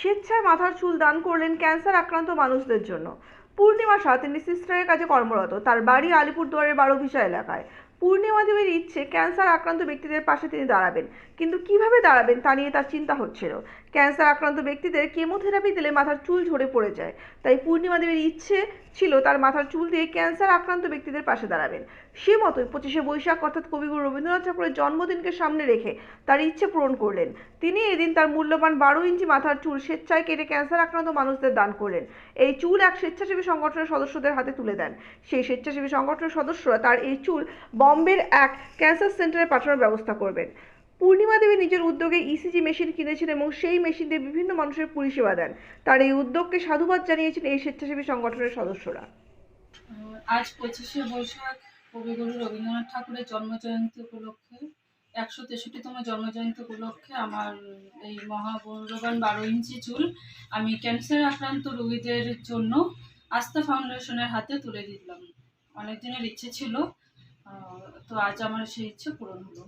স্বেচ্ছায় মাথার চুল দান করলেন ক্যান্সার আক্রান্ত মানুষদের জন্য। পূর্ণিমা শাহ তিনি সিস্টারের কাজে কর্মরত। তার বাড়ি আলিপুরদুয়ারের বারোভিসা এলাকায়। পূর্ণিমা দেবীর ইচ্ছে ক্যান্সার আক্রান্ত ব্যক্তিদের পাশে তিনি দাঁড়াবেন, কিন্তু কিভাবে দাঁড়াবেন তা নিয়ে তার চিন্তা হচ্ছিল। ক্যান্সার আক্রান্ত ব্যক্তিদের কেমোথেরাপি দিলে মাথার চুল ঝরে পড়ে যায়, তাই পূর্ণিমা দেবীর ইচ্ছে ছিল তার মাথার চুল দিয়ে ক্যান্সার আক্রান্ত ব্যক্তিদের পাশে দাঁড়াবেন। সে মতোই 25শে বৈশাখ অর্থাৎ কবিগুরু রবীন্দ্রনাথ ঠাকুরের জন্মদিনকে সামনে রেখে তার ইচ্ছে পূরণ করলেন। তিনি এদিন তার মূল্যবান 12 ইঞ্চি মাথার চুল স্বেচ্ছায় কেটে ক্যান্সার আক্রান্ত মানুষদের দান করলেন। এই চুল এক স্বেচ্ছাসেবী সংগঠনের সদস্যদের হাতে তুলে দেন। সেই স্বেচ্ছাসেবী সংগঠনের সদস্যরা তার এই চুল বম্বের এক ক্যান্সার সেন্টারে পাঠানোর ব্যবস্থা করবেন। পূর্ণিমা দেবী নিজের উদ্যোগে ইসিজি মেশিন কিনেছেন এবং সেই মেশিন দিয়ে বিভিন্ন মানুষের পরিষেবা দেন। তার এই উদ্যোগকে সাধুবাদ জানিয়েছেন এই স্বেচ্ছাসেবী সংগঠনের সদস্যরা। আজ 25শে বৈশাখ কবিগুরু রবীন্দ্রনাথ ঠাকুরের জন্মজয়ন্তী উপলক্ষে 163তম জন্মজয়ন্তী উপলক্ষে আমার এই মহামূল্যবান 12 ইঞ্চি চুল আমি ক্যান্সার আক্রান্ত রোগীদের জন্য আস্থা ফাউন্ডেশনের হাতে তুলে দিলাম। অনেক দিনের ইচ্ছে ছিল, তো আজ আমার সেই ইচ্ছে পূরণ হলো।